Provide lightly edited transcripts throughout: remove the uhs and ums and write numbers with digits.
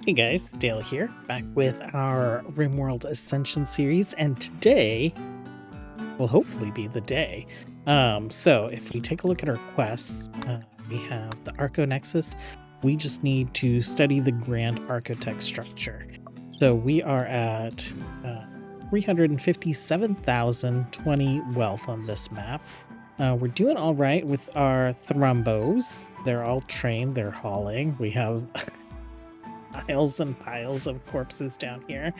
Hey guys, Dale here, back with our RimWorld Ascension series, and today will hopefully be the day. So if we take a look at our quests, we have the Archonexus. We just need to study the Grand Architect structure. So we are at 357,020 wealth on this map. We're doing all right with our thrombos. They're all trained, they're hauling. We have piles and piles of corpses down here,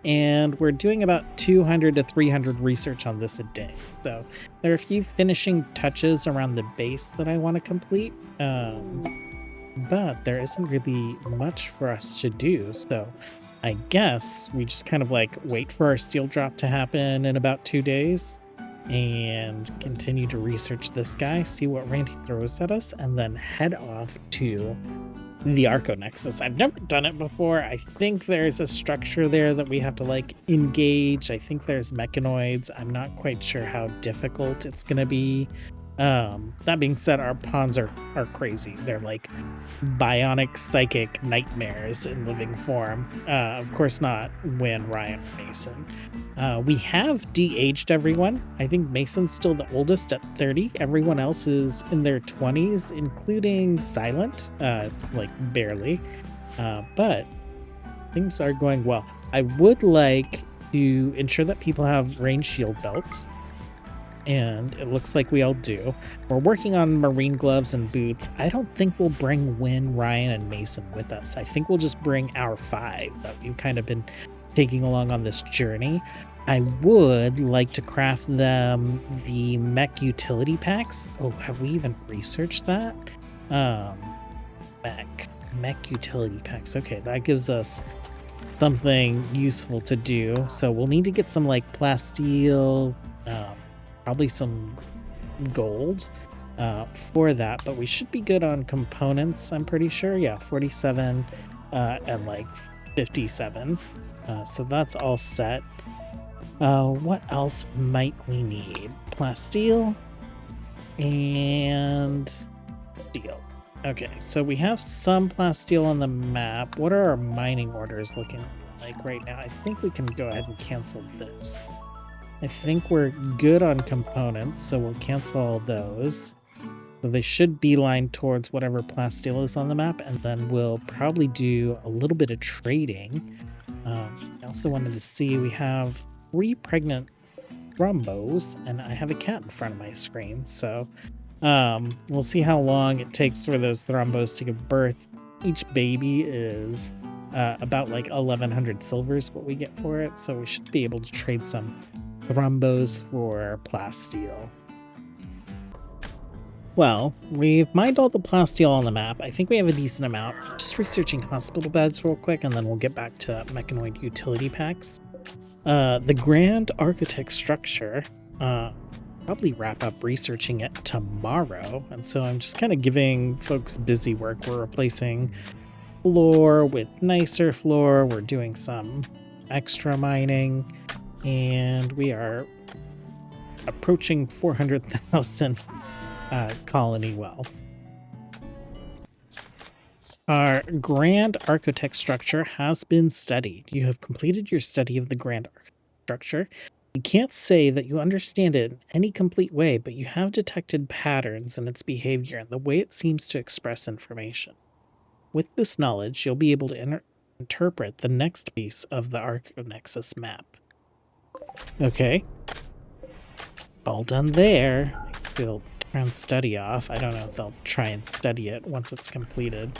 and we're doing about 200 to 300 research on this a day. So there are a few finishing touches around the base that I want to complete, but there isn't really much for us to do. So I guess we just kind of like wait for our steel drop to happen in about 2 days and continue to research this guy, see what Randy throws at us, and then head off to the Archonexus. I've never done it before. I think there's a structure there that we have to like engage. I think there's mechanoids. I'm not quite sure how difficult it's gonna be. That being said, our pawns are crazy. They're like bionic psychic nightmares in living form. Of course not when Ryan or Mason. We have de-aged everyone. I think Mason's still the oldest at 30. Everyone else is in their 20s, including Silent, like barely. But things are going well. I would like to ensure that people have range shield belts, and it looks like we all do. We're working on marine gloves and boots. I don't think we'll bring Wynn, Ryan, and Mason with us. I think we'll just bring our 5 that we've kind of been taking along on this journey. I would like to craft them the mech utility packs. Oh, have we even researched that? Mech utility packs. Okay, that gives us something useful to do. So we'll need to get some like plasteel, probably some gold for that, but we should be good on components, I'm pretty sure. Yeah, 47 and like 57. So that's all set. What else might we need? Plasteel and steel. Okay, so we have some plasteel on the map. What are our mining orders looking like right now? I think we can go ahead and cancel this. I think we're good on components, so we'll cancel all those. So they should beeline towards whatever plasteel is on the map, and then we'll probably do a little bit of trading. I also wanted to see, we have 3 pregnant thrombos, and I have a cat in front of my screen, so we'll see how long it takes for those thrombos to give birth. Each baby is about like 1,100 silvers what we get for it, so we should be able to trade some thrombos for plasteel. Well, we've mined all the plasteel on the map. I think we have a decent amount. Just researching hospital beds real quick, and then we'll get back to mechanoid utility packs. The Grand Architect structure, probably wrap up researching it tomorrow, and so I'm just kind of giving folks busy work. We're replacing floor with nicer floor. We're doing some extra mining, and we are approaching 400,000 colony wealth. Our Grand Architect structure has been studied. You have completed your study of the Grand Architect structure. You can't say that you understand it in any complete way, but you have detected patterns in its behavior and the way it seems to express information. With this knowledge, you'll be able to interpret the next piece of the Archonexus map. Okay. All done there. We'll try and study off. I don't know if they'll try and study it once it's completed.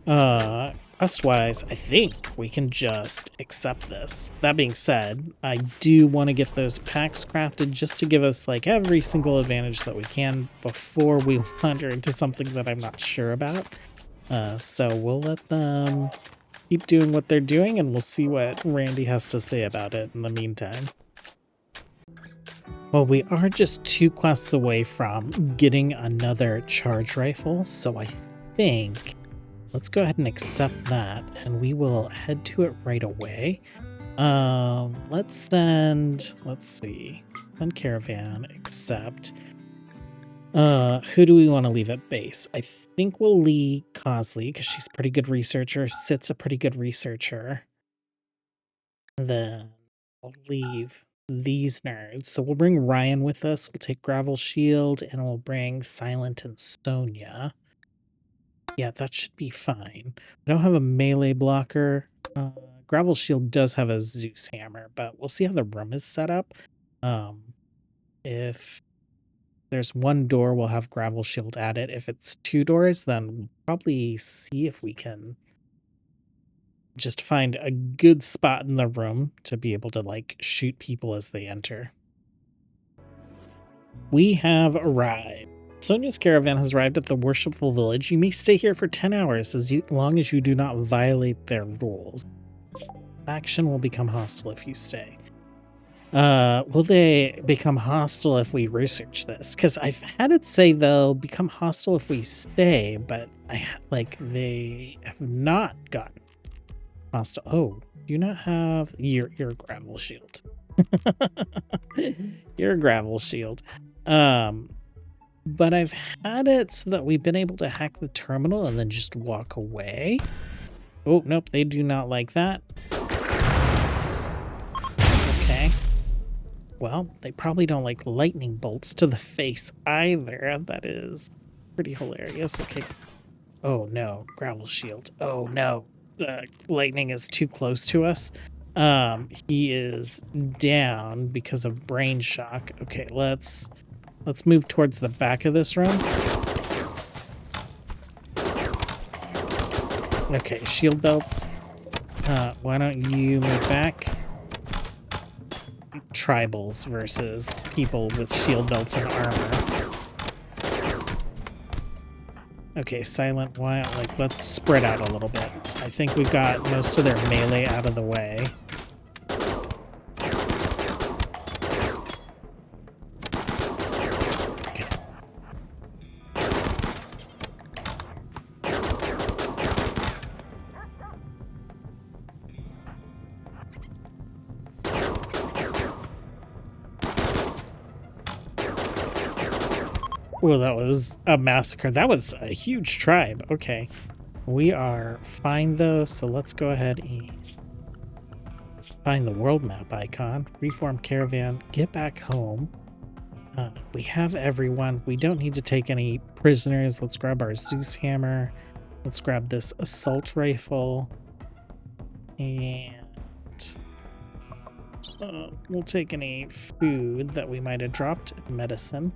Quest-wise, I think we can just accept this. That being said, I do want to get those packs crafted just to give us like every single advantage that we can before we wander into something that I'm not sure about. So we'll let them keep doing what they're doing, and we'll see what Randy has to say about it in the meantime. Well, we are just 2 quests away from getting another charge rifle, so I think let's go ahead and accept that, and we will head to it right away. Let's see, send caravan, accept. Who do we want to leave at base? I think we'll leave Cosley because she's a pretty good researcher. Sit's a pretty good researcher. Then we'll leave these nerds. So we'll bring Ryan with us. We'll take Gravel Shield and we'll bring Silent and Sonia. Yeah, that should be fine. We don't have a melee blocker. Gravel Shield does have a Zeus hammer, but we'll see how the room is set up. If there's one door, we'll have Gravel Shield at it. If it's two doors, then we'll probably see if we can just find a good spot in the room to be able to, like, shoot people as they enter. We have arrived. Sonia's caravan has arrived at the Worshipful Village. You may stay here for 10 hours as long as you do not violate their rules. Faction will become hostile if you stay. Will they become hostile if we research this? Because I've had it say they'll become hostile if we stay, but they have not gotten hostile. Oh, do you not have your Gravel Shield? Your Gravel Shield. But I've had it so that we've been able to hack the terminal and then just walk away. Oh, nope, they do not like that. Okay. Well, they probably don't like lightning bolts to the face either. That is pretty hilarious. Okay. Oh, no. Gravel Shield. Oh, no. Lightning is too close to us. He is down because of brain shock. Okay, let's move towards the back of this room. Okay, shield belts. Why don't you move back? Tribals versus people with shield belts and armor. Okay, Silent, let's spread out a little bit. I think we've got most of their melee out of the way. Well, that was a massacre. That was a huge tribe. Okay. We are fine, though, so let's go ahead and find the world map icon, reform caravan, get back home. We have everyone. We don't need to take any prisoners. Let's grab our Zeus hammer. Let's grab this assault rifle. And we'll take any food that we might have dropped. Medicine.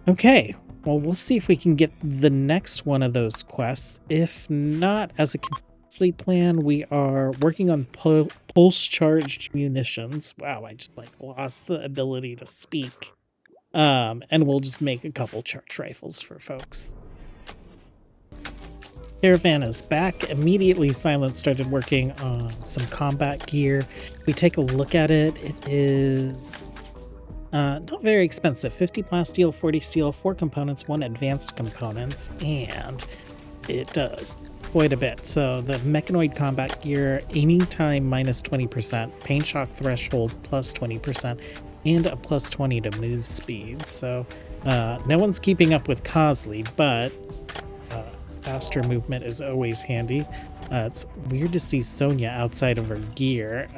Okay, well, we'll see if we can get the next one of those quests. If not, as a complete plan, we are working on pulse-charged munitions. Wow, I just lost the ability to speak. And we'll just make a couple charge rifles for folks. Caravan is back. Immediately, Silent started working on some combat gear. We take a look at it. It is not very expensive. 50 plasteel, 40 steel, 4 components, 1 advanced components, and it does quite a bit. So the mechanoid combat gear, aiming time minus 20%, pain shock threshold plus 20%, and a plus 20 to move speed. So no one's keeping up with Cosley, but faster movement is always handy. It's weird to see Sonia outside of her gear.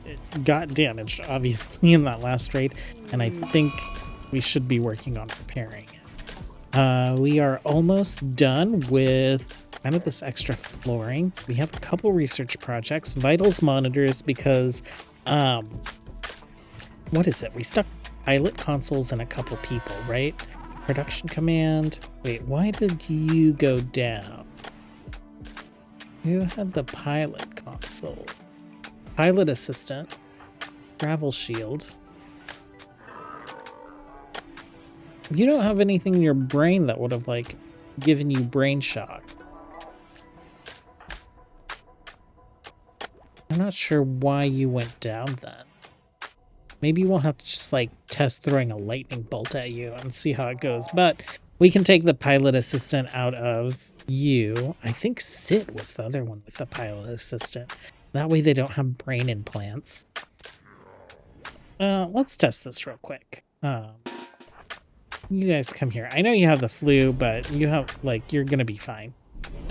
It got damaged, obviously, in that last raid, and I think we should be working on repairing it. We are almost done with kind of this extra flooring. We have a couple research projects, vitals monitors, because, what is it? We stuck pilot consoles in a couple people, right? Production command. Wait, why did you go down? Who had the pilot console? Pilot assistant. Gravel shield. You don't have anything in your brain that would have, given you brain shock. I'm not sure why you went down then. Maybe we'll have to just, test throwing a lightning bolt at you and see how it goes. But we can take the pilot assistant out of you. I think Sid was the other one with the pilot assistant. That way they don't have brain implants. Let's test this real quick. You guys come here. I know you have the flu, but you have, like, you're gonna be fine.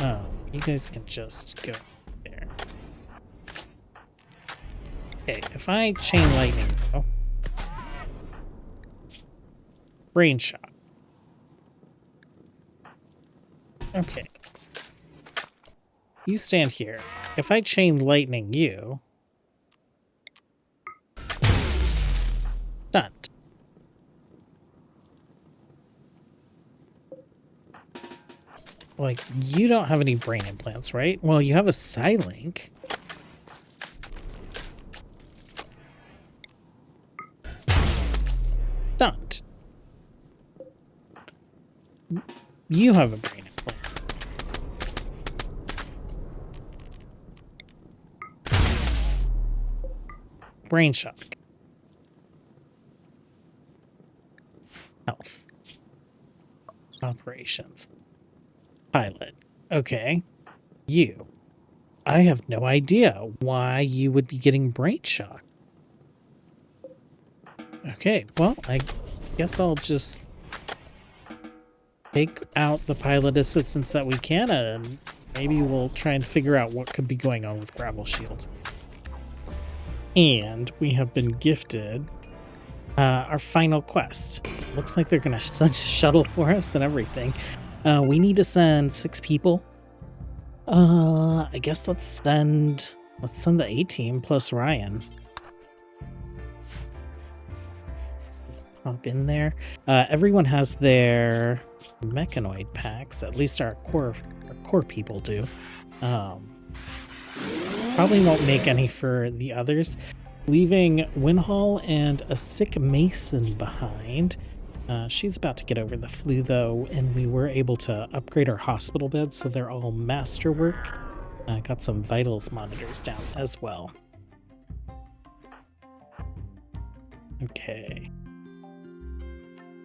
You guys can just go there. Okay, if I chain lightning, though. Brain shot. Okay. You stand here. If I chain lightning you, stunned. Like, you don't have any brain implants, right? Well, you have a Psylink. Stunned. You have a brain implant. Brain shock. Health. Operations. Pilot. Okay. You. I have no idea why you would be getting brain shock. Okay, well, I guess I'll just take out the pilot assistance that we can, and maybe we'll try and figure out what could be going on with Gravel Shield. And we have been gifted our final quest. Looks like they're gonna send a shuttle for us and everything. We need to send 6 people. I guess let's send the A-team plus Ryan. Hop in there. Everyone has their mechanoid packs. At least our core people do. Probably won't make any for the others. Leaving Winhall and a sick Mason behind. She's about to get over the flu, though, and we were able to upgrade our hospital beds, so they're all masterwork. Got some vitals monitors down as well. Okay.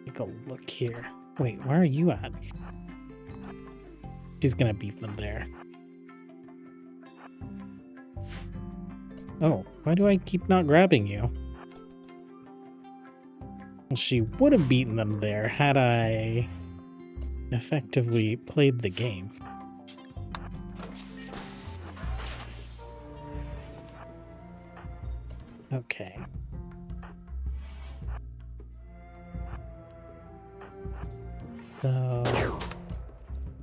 Take a look here. Wait, where are you at? She's gonna beat them there. Oh, why do I keep not grabbing you? Well, she would have beaten them there had I effectively played the game. Okay. So,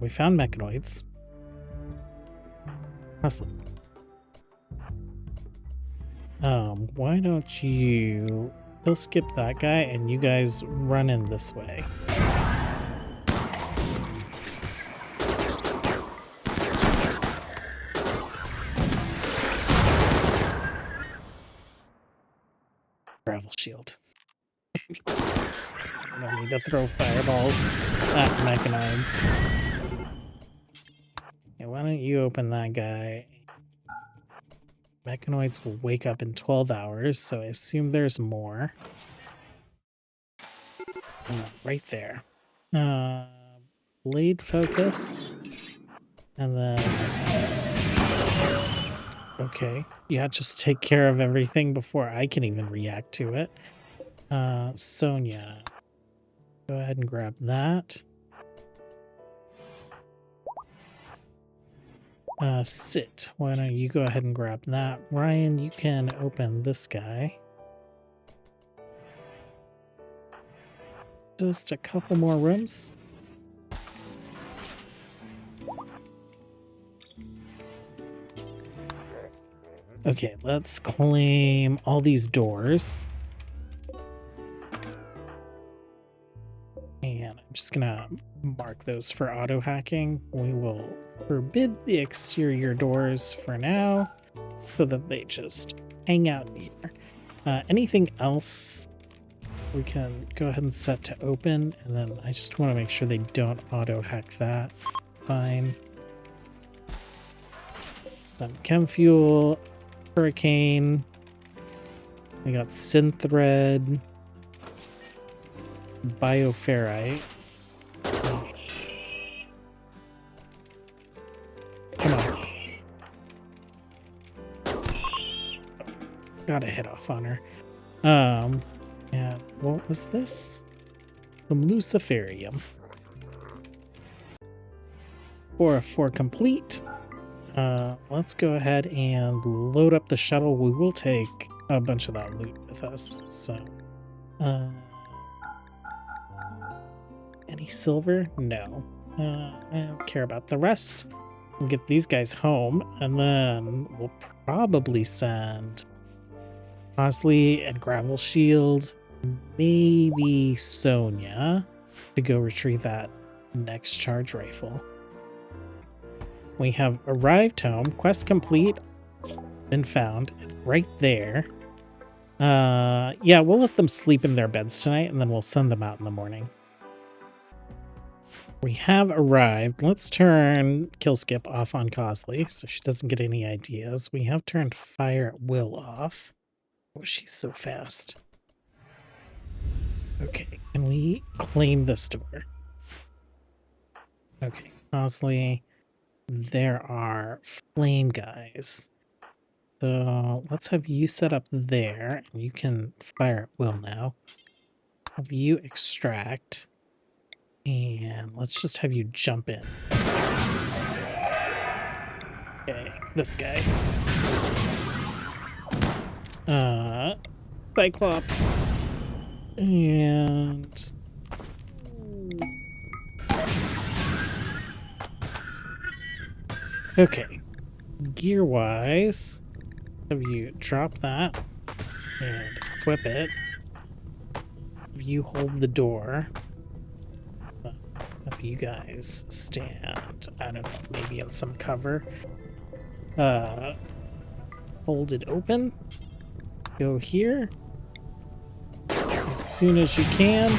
we found mechanoids. Hustle. Why don't you... He'll skip that guy, and you guys run in this way. Gravel shield. I don't need to throw fireballs at mechanoids. Okay, why don't you open that guy? Mechanoids will wake up in 12 hours, so I assume there's more. Right there. Blade focus. And then... Okay. Yeah, just take care of everything before I can even react to it. Sonia. Go ahead and grab that. Sit. Why don't you go ahead and grab that? Ryan, you can open this guy. Just a couple more rooms. Okay, let's claim all these doors. And I'm just gonna mark those for auto hacking. We will forbid the exterior doors for now so that they just hang out here. Anything else we can go ahead and set to open, and then I just want to make sure they don't auto hack that. Fine. Some chem fuel, hurricane. We got synthread, bioferrite. Come on. Got a hit off on her. And what was this? some Luciferium. For complete. Let's go ahead and load up the shuttle. We will take a bunch of that loot with us. So, any silver? No. I don't care about the rest. We'll get these guys home, and then we'll probably send Bosley and Gravel Shield, maybe Sonia, to go retrieve that next charge rifle. We have arrived home. Quest complete. Been found. It's right there. Yeah, we'll let them sleep in their beds tonight, and then we'll send them out in the morning. We have arrived. Let's turn Kill Skip off on Cosley so she doesn't get any ideas. We have turned Fire at Will off. Oh, she's so fast. Okay, can we claim this door? Okay, Cosley. There are flame guys. So let's have you set up there. And you can fire at will now. Have you extract. And let's just have you jump in. Okay, this guy. Cyclops. And okay. Gear-wise, have you drop that and equip it. Have you hold the door. Have you guys stand, I don't know, maybe in some cover. Hold it open. Go here. As soon as you can.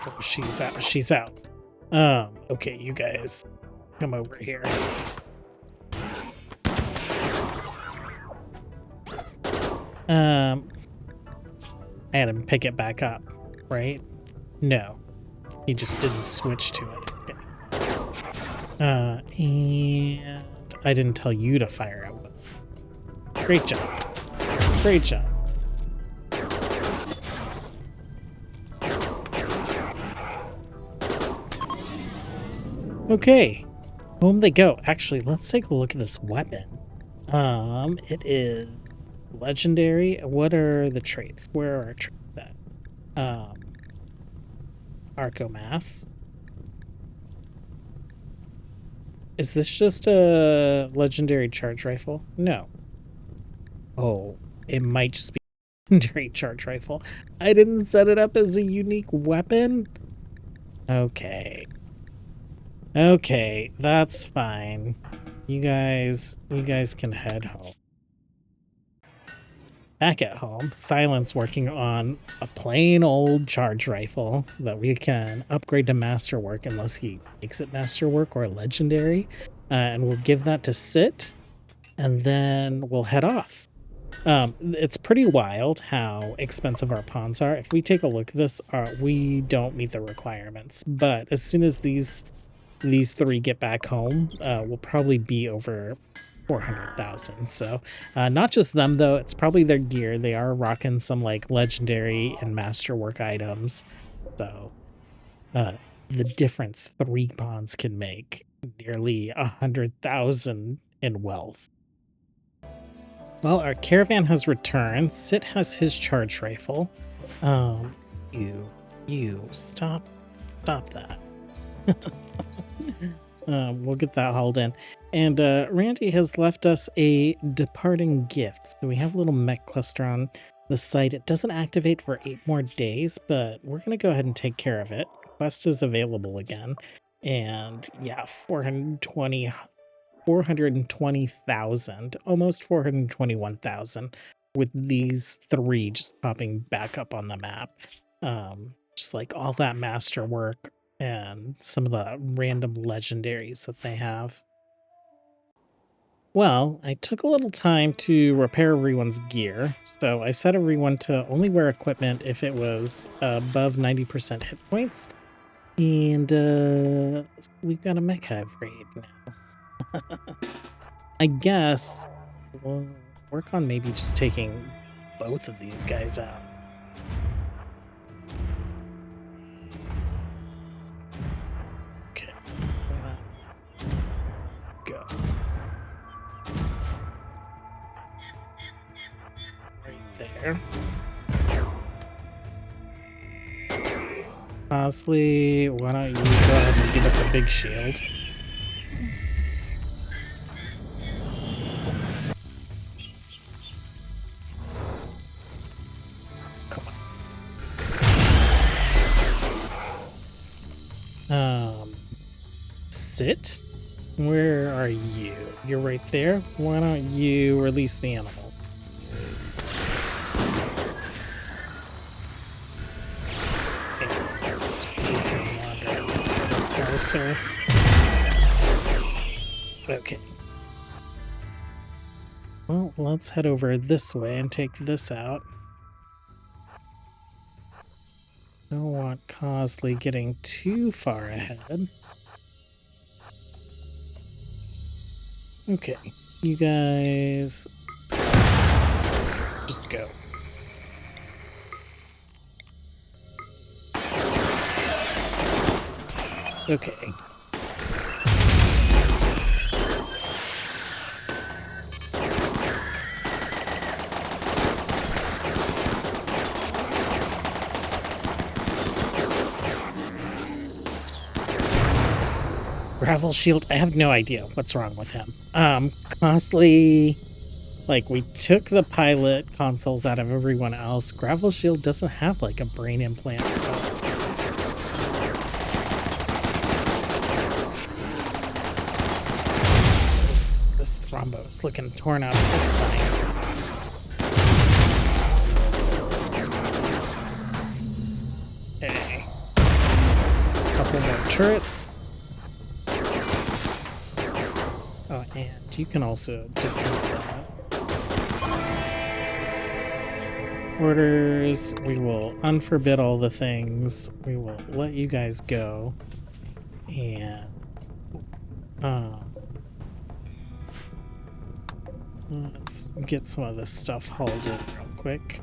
Oh, she's out. She's out. Okay, you guys come over here. I had him pick it back up, right? No. He just didn't switch to it. Okay. And I didn't tell you to fire out. Great job. Great job. Okay. Home they go. Actually, let's take a look at this weapon. It is legendary. What are the traits? Where are our traits at? Archonexus. Is this just a legendary charge rifle? No. Oh, it might just be a legendary charge rifle. I didn't set it up as a unique weapon? Okay. Okay, that's fine. You guys can head home. Back at home, Silent's working on a plain old charge rifle that we can upgrade to masterwork unless he makes it masterwork or legendary. And we'll give that to Sit, and then we'll head off. It's pretty wild how expensive our pawns are. If we take a look at this, we don't meet the requirements. But as soon as these three get back home, we'll probably be over 400,000. So not just them though, it's probably their gear. They are rocking some like legendary and masterwork items. So the difference 3 pawns can make nearly 100,000 in wealth. Well, our caravan has returned. Sit has his charge rifle. You stop that. We'll get that hauled in. And Randy has left us a departing gift. So we have a little mech cluster on the site. It doesn't activate for 8 more days, but we're going to go ahead and take care of it. Quest is available again. And yeah, 420,000, almost 421,000 with these 3 just popping back up on the map. Just like all that masterwork and some of the random legendaries that they have. Well, I took a little time to repair everyone's gear, so I set everyone to only wear equipment if it was above 90% hit points, and we've got a mech hive raid now. I guess, well, work on maybe just taking both of these guys out. Okay. Go. Right there. Honestly, why don't you go ahead and give us a big shield? Come on. Sit? Where are you? You're right there. Why don't you release the animal? Sir. Okay. Well, let's head over this way and take this out. Don't want Cosley getting too far ahead. Okay, you guys just go. Okay. Gravel shield, I have no idea what's wrong with him. Constantly, like, we took the pilot consoles out of everyone else. Gravel shield doesn't have, like, a brain implant, so... This thrombo is looking torn up. It's fine. Okay. Couple more turrets. Oh, and you can also dismiss that. Orders. We will unforbid all the things. We will let you guys go. And let's get some of this stuff hauled in real quick.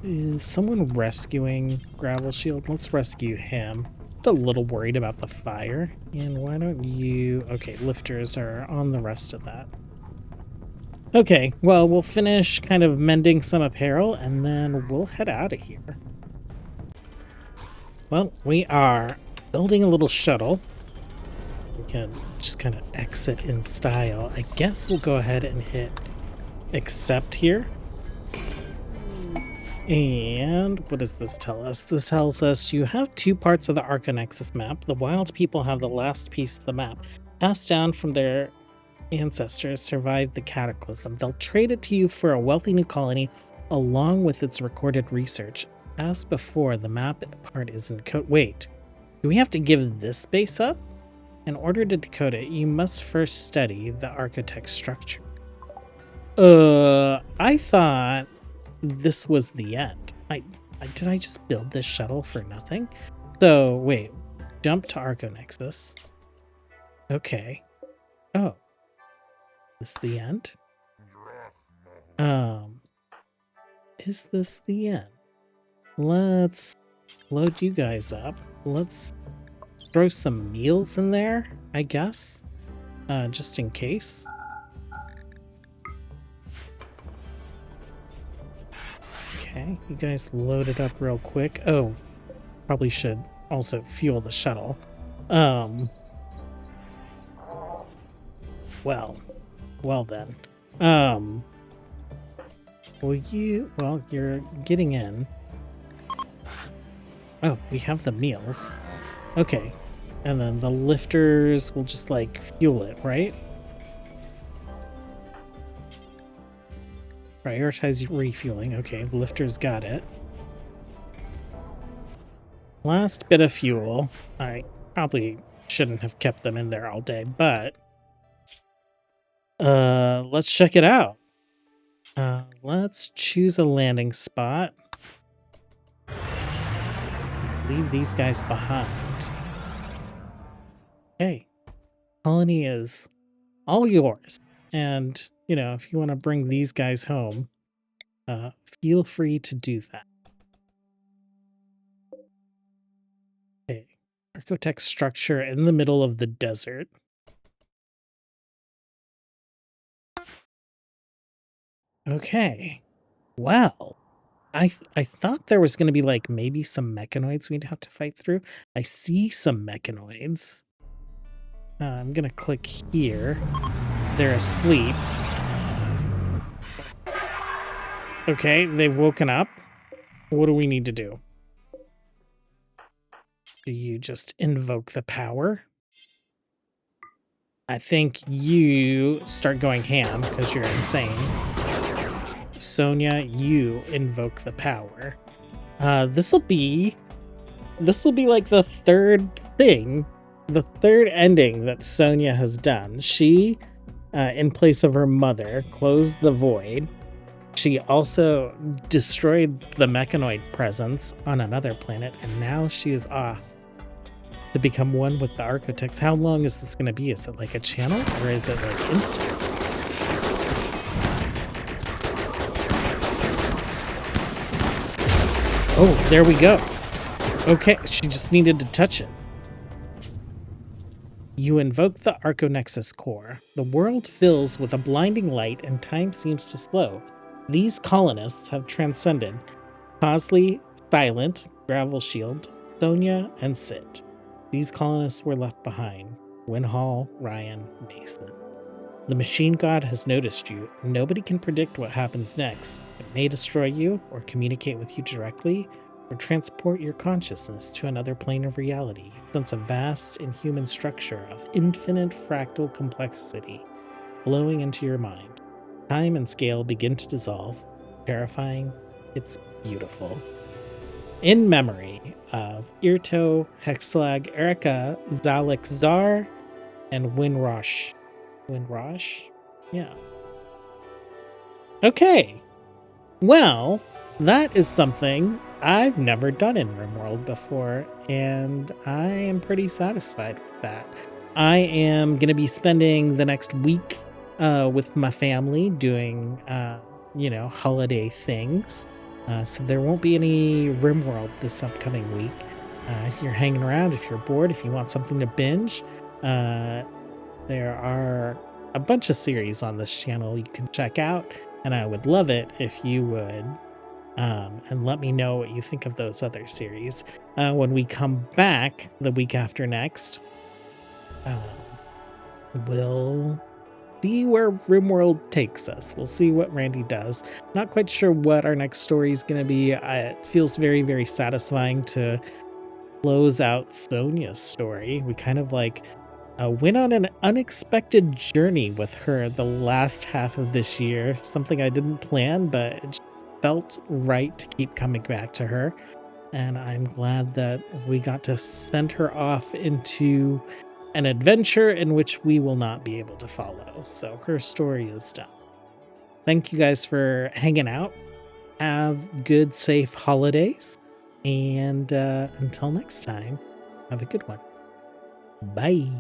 Is someone rescuing Gravel Shield? Let's rescue him. A little worried about the fire. And why don't you... Okay, lifters are on the rest of that. Okay, well, we'll finish kind of mending some apparel, and then we'll head out of here. Well, we are building a little shuttle. We can just kind of exit in style. I guess we'll go ahead and hit accept here. And what does this tell us? This tells us you have 2 parts of the Archonexus map. The wild people have the last piece of the map, passed down from their ancestors, survived the cataclysm. They'll trade it to you for a wealthy new colony along with its recorded research. As before, the map part is in code. Wait, do we have to give this space up? In order to decode it, you must first study the architect's structure. I thought this was the end. Did I just build this shuttle for nothing? So wait, jump to Archonexus. Okay. Oh, is this the end? Is this the end? Let's load you guys up. Let's throw some meals in there, I guess, just in case. Okay, you guys load it up real quick. Oh, probably should also fuel the shuttle. Well then. Well, you're getting in. Oh, we have the meals. Okay, and then the lifters will just, like, fuel it, right? Prioritize refueling. Okay, lifters got it. Last bit of fuel. I probably shouldn't have kept them in there all day, but let's check it out. Let's choose a landing spot. Leave these guys behind. Okay, colony is all yours. And, you know, if you want to bring these guys home, feel free to do that. Okay. Archotech structure in the middle of the desert. Okay. Well, I thought there was going to be like maybe some mechanoids we'd have to fight through. I see some mechanoids. I'm going to click here. They're asleep. Okay, they've woken up. What do we need to do? Do you just invoke the power? I think you start going ham because you're insane. Sonia, you invoke the power. This'll be like the third thing, the third ending that Sonia has done. She, in place of her mother, closed the void. She also destroyed the mechanoid presence on another planet, and now she is off to become one with the Archonexus. How long is this going to be? Is it like a channel, or is it like instant? Oh, there we go. Okay, she just needed to touch it. You invoke the Archonexus core. The world fills with a blinding light and time seems to slow. These colonists have transcended Cosley, Silent, Gravel Shield, Sonia, and Sit. These colonists were left behind. Winhall, Ryan, Mason. The machine god has noticed you. Nobody can predict what happens next. It may destroy you, or communicate with you directly, or transport your consciousness to another plane of reality. Sense a vast, inhuman structure of infinite fractal complexity blowing into your mind. Time and scale begin to dissolve. Terrifying. It's beautiful. In memory of Irto, Hexlag, Erica, Zalek Zar, and Winrosh. Winrosh? Yeah. Okay. Well, that is something I've never done in RimWorld before, and I am pretty satisfied with that. I am going to be spending the next week with my family doing, holiday things. So there won't be any RimWorld this upcoming week. If you're hanging around, if you're bored, if you want something to binge, there are a bunch of series on this channel you can check out, and I would love it if you would and let me know what you think of those other series. When we come back the week after next, we'll see where RimWorld takes us. We'll see what Randy does. Not quite sure what our next story is going to be. It feels very, very satisfying to close out Sonia's story. We kind of like went on an unexpected journey with her the last half of this year. Something I didn't plan, but it felt right to keep coming back to her. And I'm glad that we got to send her off into an adventure in which we will not be able to follow. So her story is done. Thank you guys for hanging out. Have good, safe holidays. And until next time, have a good one. Bye.